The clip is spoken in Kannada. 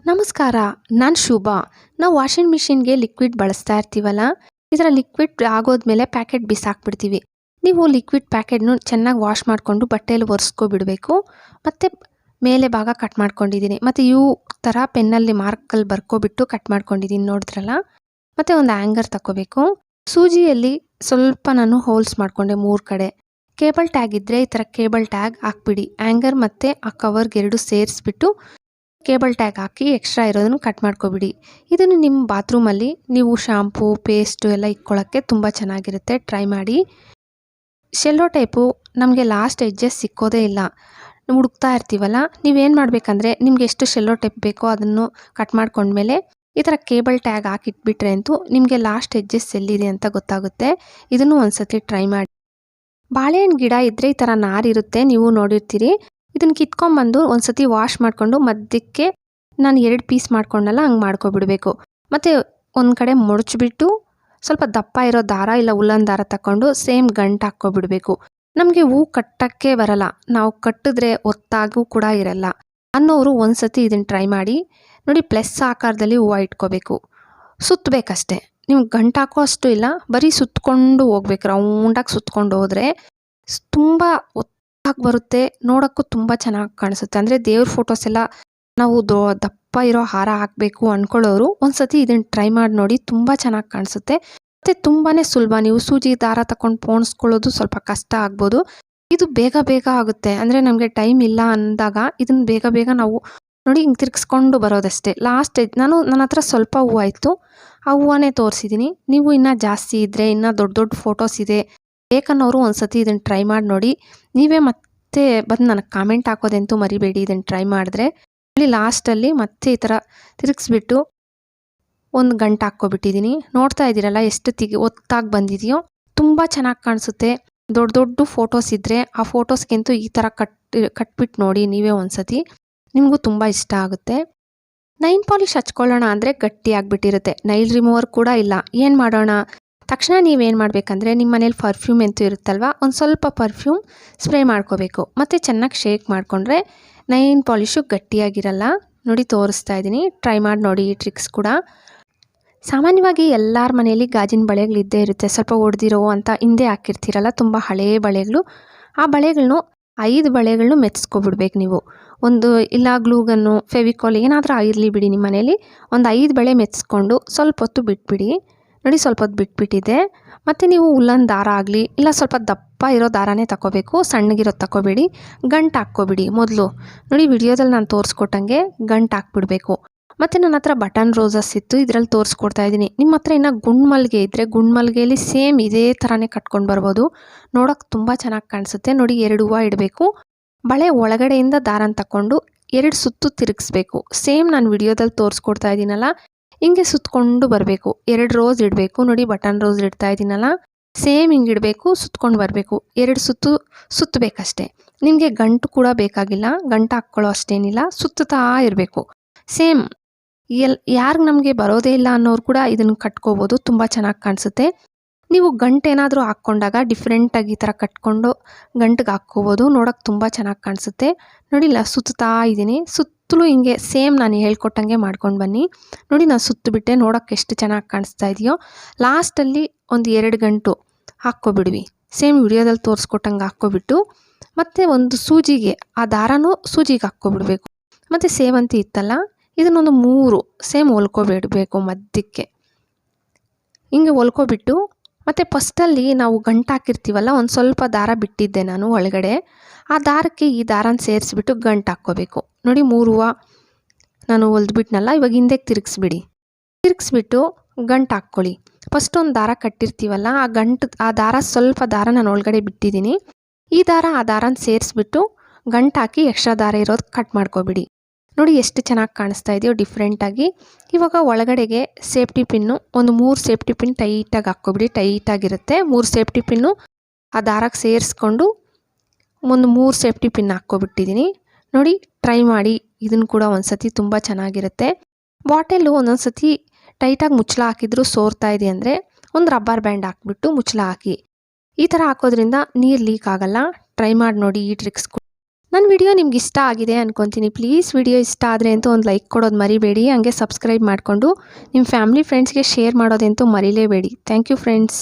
ನಮಸ್ಕಾರ, ನಾನು ಶುಭ. ನಾವು ವಾಷಿಂಗ್ ಮಿಷಿನ್ಗೆ ಲಿಕ್ವಿಡ್ ಬಳಸ್ತಾ ಇರ್ತೀವಲ್ಲ, ಇದರ ಲಿಕ್ವಿಡ್ ಆಗೋದ್ಮೇಲೆ ಪ್ಯಾಕೆಟ್ ಬಿಸಾಕ್ಬಿಡ್ತೀವಿ. ನೀವು ಲಿಕ್ವಿಡ್ ಪ್ಯಾಕೆಟ್ನು ಚೆನ್ನಾಗಿ ವಾಶ್ ಮಾಡಿಕೊಂಡು ಬಟ್ಟೆಯಲ್ಲಿ ಒರೆಸ್ಕೊಬಿಡಬೇಕು. ಮತ್ತು ಮೇಲೆ ಭಾಗ ಕಟ್ ಮಾಡ್ಕೊಂಡಿದ್ದೀನಿ. ಮತ್ತು ಇವು ಥರ ಪೆನ್ನಲ್ಲಿ ಮಾರ್ಕಲ್ಲಿ ಬರ್ಕೊಬಿಟ್ಟು ಕಟ್ ಮಾಡ್ಕೊಂಡಿದ್ದೀನಿ, ನೋಡಿದ್ರಲ್ಲ. ಮತ್ತು ಒಂದು ಆ್ಯಂಗರ್ ತಗೋಬೇಕು. ಸೂಜಿಯಲ್ಲಿ ಸ್ವಲ್ಪ ನಾನು ಹೋಲ್ಸ್ ಮಾಡಿಕೊಂಡೆ 3 ಕಡೆ. ಕೇಬಲ್ ಟ್ಯಾಗ್ ಇದ್ದರೆ ಈ ಥರ ಕೇಬಲ್ ಟ್ಯಾಗ್ ಹಾಕ್ಬಿಡಿ. ಆ್ಯಂಗರ್ ಮತ್ತು ಆ ಕವರ್ಗೆ 2 ಸೇರಿಸ್ಬಿಟ್ಟು ಕೇಬಲ್ ಟ್ಯಾಗ್ ಹಾಕಿ ಎಕ್ಸ್ಟ್ರಾ ಇರೋದನ್ನು ಕಟ್ ಮಾಡ್ಕೊಬಿಡಿ. ಇದನ್ನು ನಿಮ್ಮ ಬಾತ್ರೂಮಲ್ಲಿ ನೀವು ಶಾಂಪೂ ಪೇಸ್ಟು ಎಲ್ಲ ಇಕ್ಕೊಳ್ಳೋಕ್ಕೆ ತುಂಬ ಚೆನ್ನಾಗಿರುತ್ತೆ, ಟ್ರೈ ಮಾಡಿ. ಶೆಲ್ಲೋ ಟೇಪು ನಮಗೆ ಲಾಸ್ಟ್ ಎಡ್ಜಸ್ ಸಿಕ್ಕೋದೇ ಇಲ್ಲ, ಹುಡುಕ್ತಾ ಇರ್ತೀವಲ್ಲ. ನೀವೇನು ಮಾಡಬೇಕಂದ್ರೆ ನಿಮ್ಗೆ ಎಷ್ಟು ಶೆಲ್ಲೋ ಟೇಪ್ ಬೇಕೋ ಅದನ್ನು ಕಟ್ ಮಾಡ್ಕೊಂಡ್ಮೇಲೆ ಈ ಥರ ಕೇಬಲ್ ಟ್ಯಾಗ್ ಹಾಕಿಟ್ಬಿಟ್ರೆ ಅಂತೂ ನಿಮಗೆ ಲಾಸ್ಟ್ ಎಡ್ಜಸ್ ಎಲ್ಲಿದೆ ಅಂತ ಗೊತ್ತಾಗುತ್ತೆ. ಇದನ್ನು ಒಂದ್ಸತಿ ಟ್ರೈ ಮಾಡಿ. ಬಾಳೆಹಣ್ಣು ಗಿಡ ಇದ್ದರೆ ಈ ಥರ ನಾರಿರುತ್ತೆ, ನೀವು ನೋಡಿರ್ತೀರಿ. ಇದನ್ನು ಕಿತ್ಕೊಂಬಂದು ಒಂದ್ಸತಿ ವಾಶ್ ಮಾಡಿಕೊಂಡು ಮಧ್ಯಕ್ಕೆ ನಾನು 2 ಪೀಸ್ ಮಾಡ್ಕೊಂಡಲ್ಲ, ಹಂಗೆ ಮಾಡ್ಕೊಬಿಡಬೇಕು. ಮತ್ತು ಒಂದು ಕಡೆ ಮುಡ್ಚಿಬಿಟ್ಟು ಸ್ವಲ್ಪ ದಪ್ಪ ಇರೋ ದಾರ ಇಲ್ಲ ಉಲ್ಲನ್ ದಾರ ತಗೊಂಡು ಸೇಮ್ ಗಂಟು ಹಾಕ್ಕೊಬಿಡಬೇಕು. ನಮಗೆ ಹೂ ಕಟ್ಟೋಕ್ಕೆ ಬರಲ್ಲ, ನಾವು ಕಟ್ಟಿದ್ರೆ ಒತ್ತಾಗೂ ಕೂಡ ಇರಲ್ಲ ಅನ್ನೋರು ಒಂದ್ಸತಿ ಇದನ್ನು ಟ್ರೈ ಮಾಡಿ ನೋಡಿ. ಪ್ಲಸ್ ಆಕಾರದಲ್ಲಿ ಹೂವು ಇಟ್ಕೋಬೇಕು, ಸುತ್ತಬೇಕಷ್ಟೆ. ನಿಮ್ಗೆ ಗಂಟು ಹಾಕೋ ಅಷ್ಟು ಇಲ್ಲ, ಬರೀ ಸುತ್ತಕೊಂಡು ಹೋಗ್ಬೇಕು. ರೌಂಡಾಗಿ ಸುತ್ತಕೊಂಡು ಹೋದರೆ ತುಂಬ ಒತ್ತಾಗಿ ಬರುತ್ತೆ, ನೋಡೋಕ್ಕೂ ತುಂಬ ಚೆನ್ನಾಗಿ ಕಾಣಿಸುತ್ತೆ. ಅಂದರೆ ದೇವ್ರ ಫೋಟೋಸ್ ಎಲ್ಲ ನಾವು ದಪ್ಪ ಇರೋ ಹಾರ ಹಾಕಬೇಕು ಅಂದ್ಕೊಳ್ಳೋರು ಒಂದ್ಸತಿ ಇದನ್ನು ಟ್ರೈ ಮಾಡಿ ನೋಡಿ, ತುಂಬ ಚೆನ್ನಾಗಿ ಕಾಣಿಸುತ್ತೆ. ಮತ್ತು ತುಂಬಾ ಸುಲಭ. ನೀವು ಸೂಜಿ ದಾರ ತಗೊಂಡು ಪೋಣಿಸ್ಕೊಳ್ಳೋದು ಸ್ವಲ್ಪ ಕಷ್ಟ ಆಗ್ಬೋದು, ಇದು ಬೇಗ ಬೇಗ ಆಗುತ್ತೆ. ಅಂದರೆ ನಮಗೆ ಟೈಮ್ ಇಲ್ಲ ಅಂದಾಗ ಇದನ್ನು ಬೇಗ ಬೇಗ ನಾವು ನೋಡಿ ಹಿಂಗೆ ತಿರ್ಗಿಸ್ಕೊಂಡು ಬರೋದಷ್ಟೇ. ಲಾಸ್ಟ್ ನನ್ನ ಹತ್ರ ಸ್ವಲ್ಪ ಹೂವು ಆಯಿತು, ಆ ಹೂವನ್ನೇ ತೋರಿಸಿದ್ದೀನಿ. ನೀವು ಇನ್ನೂ ಜಾಸ್ತಿ ಇದ್ದರೆ, ಇನ್ನೂ ದೊಡ್ಡ ದೊಡ್ಡ ಫೋಟೋಸ್ ಇದೆ ಬೇಕನ್ನೋರು ಒಂದ್ಸತಿ ಇದನ್ನು ಟ್ರೈ ಮಾಡಿ ನೋಡಿ. ನೀವೇ ಮತ್ತೆ ಬಂದು ನನಗೆ ಕಾಮೆಂಟ್ ಹಾಕೋದಂತೂ ಮರಿಬೇಡಿ. ಇದನ್ನು ಟ್ರೈ ಮಾಡಿದ್ರೆ ಇಲ್ಲಿ ಲಾಸ್ಟಲ್ಲಿ ಮತ್ತೆ ಈ ಥರ ತಿರುಗಿಸ್ಬಿಟ್ಟು ಒಂದು ಗಂಟು ಹಾಕ್ಕೊಬಿಟ್ಟಿದ್ದೀನಿ. ನೋಡ್ತಾ ಇದ್ದೀರಲ್ಲ ಎಷ್ಟು ಒತ್ತಾಗಿ ಬಂದಿದೆಯೋ, ತುಂಬ ಚೆನ್ನಾಗಿ ಕಾಣಿಸುತ್ತೆ. ದೊಡ್ಡ ದೊಡ್ಡ ಫೋಟೋಸ್ ಇದ್ದರೆ ಆ ಫೋಟೋಸ್ಗಿಂತೂ ಈ ಥರ ಕಟ್ಬಿಟ್ಟು ನೋಡಿ ನೀವೇ ಒಂದ್ಸತಿ, ನಿಮಗೂ ತುಂಬ ಇಷ್ಟ ಆಗುತ್ತೆ. ನೈಲ್ ಪಾಲಿಶ್ ಹಚ್ಕೊಳ್ಳೋಣ ಅಂದರೆ ಗಟ್ಟಿ ಆಗಿಬಿಟ್ಟಿರುತ್ತೆ, ನೈಲ್ ರಿಮೂವರ್ ಕೂಡ ಇಲ್ಲ. ಏನು ಮಾಡೋಣ? ತಕ್ಷಣ ನೀವೇನು ಮಾಡಬೇಕಂದ್ರೆ ನಿಮ್ಮ ಮನೇಲಿ ಪರ್ಫ್ಯೂಮ್ ಅಂತೂ ಇರುತ್ತಲ್ವ, ಒಂದು ಸ್ವಲ್ಪ ಪರ್ಫ್ಯೂಮ್ ಸ್ಪ್ರೇ ಮಾಡ್ಕೋಬೇಕು. ಮತ್ತು ಚೆನ್ನಾಗಿ ಶೇಕ್ ಮಾಡಿಕೊಂಡ್ರೆ ನೈಲ್ ಪಾಲಿಶು ಗಟ್ಟಿಯಾಗಿರಲ್ಲ. ನೋಡಿ ತೋರಿಸ್ತಾ ಇದ್ದೀನಿ, ಟ್ರೈ ಮಾಡಿ ನೋಡಿ ಈ ಟ್ರಿಕ್ಸ್ ಕೂಡ. ಸಾಮಾನ್ಯವಾಗಿ ಎಲ್ಲರ ಮನೆಯಲ್ಲಿ ಗಾಜಿನ ಬಳೆಗಳು ಇದ್ದೇ ಇರುತ್ತೆ, ಸ್ವಲ್ಪ ಒಡೆದಿರೋ ಅಂತ ಹಿಂದೆ ಹಾಕಿರ್ತೀರಲ್ಲ, ತುಂಬ ಹಳೆಯ ಬಳೆಗಳು. ಆ ಬಳೆಗಳನ್ನು 5 ಬಳೆಗಳನ್ನು ಮೆಚ್ಚಿಸ್ಕೊಬಿಡ್ಬೇಕು ನೀವು. ಒಂದು ಇಲ್ಲ ಗ್ಲೂಗನ್ನು ಫೆವಿಕಾಲ್ ಏನಾದರೂ ಇರಲಿ ಬಿಡಿ, ನಿಮ್ಮ ಮನೇಲಿ ಒಂದು 5 ಬಳೆ ಮೆಚ್ಚಿಸ್ಕೊಂಡು ಸ್ವಲ್ಪ ಹೊತ್ತು ಬಿಟ್ಬಿಡಿ. ನೋಡಿ ಸ್ವಲ್ಪ ಹೊತ್ತು ಬಿಟ್ಬಿಟ್ಟಿದೆ. ಮತ್ತು ನೀವು ಉಲ್ಲನ್ ದಾರ ಆಗಲಿ ಇಲ್ಲ ಸ್ವಲ್ಪ ದಪ್ಪ ಇರೋ ದಾರನೇ ತಗೋಬೇಕು, ಸಣ್ಣಗಿರೋದು ತಗೋಬೇಡಿ. ಗಂಟು ಹಾಕ್ಕೊಬಿಡಿ ಮೊದಲು. ನೋಡಿ ವಿಡಿಯೋದಲ್ಲಿ ನಾನು ತೋರಿಸ್ಕೊಟ್ಟಂಗೆ ಗಂಟು ಹಾಕ್ಬಿಡ್ಬೇಕು. ಮತ್ತು ನನ್ನ ಹತ್ರ ಬಟನ್ ರೋಸಸ್ ಇತ್ತು, ಇದರಲ್ಲಿ ತೋರಿಸ್ಕೊಡ್ತಾ ಇದ್ದೀನಿ. ನಿಮ್ಮ ಹತ್ರ ಇನ್ನು ಗುಂಡ್ಮಲ್ಗೆ ಇದ್ದರೆ ಗುಂಡ್ಮಲ್ಗೆಯಲ್ಲಿ ಸೇಮ್ ಇದೇ ಥರನೇ ಕಟ್ಕೊಂಡು ಬರ್ಬೋದು, ನೋಡೋಕೆ ತುಂಬ ಚೆನ್ನಾಗಿ ಕಾಣಿಸುತ್ತೆ. ನೋಡಿ 2 ಹೂವು ಇಡಬೇಕು. ಬಳೆ ಒಳಗಡೆಯಿಂದ ದಾರನ ತಗೊಂಡು 2 ಸುತ್ತು ತಿರುಗಿಸ್ಬೇಕು. ಸೇಮ್ ನಾನು ವಿಡಿಯೋದಲ್ಲಿ ತೋರಿಸ್ಕೊಡ್ತಾ ಇದ್ದೀನಲ್ಲ, ಹಿಂಗೆ ಸುತ್ತಕೊಂಡು ಬರಬೇಕು. 2 ರೋಸ್ ಇಡಬೇಕು. ನೋಡಿ ಬಟನ್ ರೋಸ್ ಇಡ್ತಾ ಇದ್ದೀನಲ್ಲ, ಸೇಮ್ ಹಿಂಗೆ ಇಡಬೇಕು, ಸುತ್ತಕೊಂಡು ಬರಬೇಕು. 2 ಸುತ್ತು ಸುತ್ತಬೇಕಷ್ಟೆ. ನಿಮಗೆ ಗಂಟು ಕೂಡ ಬೇಕಾಗಿಲ್ಲ, ಗಂಟು ಹಾಕ್ಕೊಳ್ಳೋ ಅಷ್ಟೇನಿಲ್ಲ, ಸುತ್ತುತ್ತಾ ಇರಬೇಕು. ಸೇಮ್ ಯಾರಿಗೆ ನಮಗೆ ಬರೋದೇ ಇಲ್ಲ ಅನ್ನೋರು ಕೂಡ ಇದನ್ನು ಕಟ್ಕೋಬೋದು, ತುಂಬ ಚೆನ್ನಾಗಿ ಕಾಣಿಸುತ್ತೆ. ನೀವು ಗಂಟು ಏನಾದರೂ ಹಾಕ್ಕೊಂಡಾಗ ಡಿಫ್ರೆಂಟಾಗಿ ಈ ಥರ ಕಟ್ಕೊಂಡು ಗಂಟಿಗೆ ಹಾಕ್ಕೋಬೋದು, ನೋಡೋಕೆ ತುಂಬ ಚೆನ್ನಾಗಿ ಕಾಣಿಸುತ್ತೆ. ನೋಡಿ ಇಲ್ಲ ಸುತ್ತುತ್ತಾ ಇದ್ದೀನಿ, ಸುತ್ತಲೂ ಹಿಂಗೆ ಸೇಮ್ ನಾನು ಹೇಳ್ಕೊಟ್ಟಂಗೆ ಮಾಡ್ಕೊಂಡು ಬನ್ನಿ. ನೋಡಿ ನಾನು ಸುತ್ತಬಿಟ್ಟೆ, ನೋಡೋಕೆ ಎಷ್ಟು ಚೆನ್ನಾಗಿ ಕಾಣಿಸ್ತಾ ಇದೆಯೋ. ಲಾಸ್ಟಲ್ಲಿ ಒಂದು 2 ಗಂಟು ಹಾಕ್ಕೊಬಿಡ್ವಿ, ಸೇಮ್ ವಿಡಿಯೋದಲ್ಲಿ ತೋರಿಸ್ಕೊಟ್ಟಂಗೆ ಹಾಕ್ಕೊಬಿಟ್ಟು. ಮತ್ತು ಒಂದು ಸೂಜಿಗೆ ಆ ದಾರನೂ ಸೂಜಿಗೆ ಹಾಕ್ಕೊಬಿಡ್ಬೇಕು. ಮತ್ತು ಸೇವಂತಿ ಇತ್ತಲ್ಲ, ಇದನ್ನೊಂದು 3 ಸೇಮ್ ಹೊಲ್ಕೊಬಿಡಬೇಕು ಮಧ್ಯಕ್ಕೆ, ಹಿಂಗೆ ಹೊಲ್ಕೊಬಿಟ್ಟು. ಮತ್ತು ಫಸ್ಟಲ್ಲಿ ನಾವು ಗಂಟು ಹಾಕಿರ್ತೀವಲ್ಲ, ಒಂದು ಸ್ವಲ್ಪ ದಾರ ಬಿಟ್ಟಿದ್ದೆ ನಾನು ಒಳಗಡೆ, ಆ ದಾರಕ್ಕೆ ಈ ದಾರನ ಸೇರಿಸ್ಬಿಟ್ಟು ಗಂಟು ಹಾಕ್ಕೋಬೇಕು. ನೋಡಿ 3 ಹೂವು ನಾನು ಹೊಲ್ದ್ಬಿಟ್ನಲ್ಲ, ಇವಾಗ ಹಿಂದೆಗೆ ತಿರುಗಿಸ್ಬಿಟ್ಟು ಗಂಟು ಹಾಕ್ಕೊಳ್ಳಿ. ಫಸ್ಟ್ ಒಂದು ದಾರ ಕಟ್ಟಿರ್ತೀವಲ್ಲ, ಆ ದಾರ ಸ್ವಲ್ಪ ದಾರ ನಾನು ಒಳಗಡೆ ಬಿಟ್ಟಿದ್ದೀನಿ. ಈ ದಾರ ಆ ದಾರನ ಸೇರಿಸ್ಬಿಟ್ಟು ಗಂಟು ಹಾಕಿ ಎಕ್ಸ್ಟ್ರಾ ದಾರ ಇರೋದು ಕಟ್ ಮಾಡ್ಕೊಬಿಡಿ. ನೋಡಿ ಎಷ್ಟು ಚೆನ್ನಾಗಿ ಕಾಣಿಸ್ತಾ ಇದೆಯೋ ಡಿಫ್ರೆಂಟಾಗಿ. ಇವಾಗ ಒಳಗಡೆಗೆ ಸೇಫ್ಟಿ ಪಿನ್ನು ಒಂದು 3 ಸೇಫ್ಟಿ ಪಿನ್ ಟೈಟಾಗಿ ಹಾಕ್ಕೊಬಿಡಿ, ಟೈಟಾಗಿರುತ್ತೆ. 3 ಸೇಫ್ಟಿ ಪಿನ್ನು ಆ ದಾರಕ್ಕೆ ಸೇರಿಸ್ಕೊಂಡು ಒಂದು 3 ಸೇಫ್ಟಿ ಪಿನ್ ಹಾಕ್ಕೊಬಿಟ್ಟಿದ್ದೀನಿ. ನೋಡಿ ಟ್ರೈ ಮಾಡಿ ಇದನ್ನು ಕೂಡ ಒಂದ್ಸತಿ, ತುಂಬ ಚೆನ್ನಾಗಿರುತ್ತೆ. ಬಾಟೆಲ್ಲು ಒಂದೊಂದು ಸತಿ ಟೈಟಾಗಿ ಮುಚ್ಚಳ ಹಾಕಿದ್ರು ಸೋರ್ತಾ ಇದೆ ಅಂದರೆ ಒಂದು ರಬ್ಬರ್ ಬ್ಯಾಂಡ್ ಹಾಕ್ಬಿಟ್ಟು ಮುಚ್ಚಳ ಹಾಕಿ. ಈ ಥರ ಹಾಕೋದ್ರಿಂದ ನೀರು ಲೀಕ್ ಆಗಲ್ಲ. ಟ್ರೈ ಮಾಡಿ ನೋಡಿ ಈ ಟ್ರಿಕ್ಸ್. ನನ್ನ ವಿಡಿಯೋ ನಿಮ್ಗೆ ಇಷ್ಟ ಆಗಿದೆ ಅನ್ಕೊತೀನಿ. ಪ್ಲೀಸ್ ವಿಡಿಯೋ ಇಷ್ಟ ಆದರೆ ಅಂತೂ ಒಂದು ಲೈಕ್ ಕೊಡೋದು ಮರಿಬೇಡಿ. ಹಂಗೆ ಸಬ್ಸ್ಕ್ರೈಬ್ ಮಾಡಿಕೊಂಡು ನಿಮ್ಮ ಫ್ಯಾಮಿಲಿ ಫ್ರೆಂಡ್ಸ್ಗೆ ಶೇರ್ ಮಾಡೋದಂತೂ ಮರಿಲೇಬೇಡಿ. Thank you friends.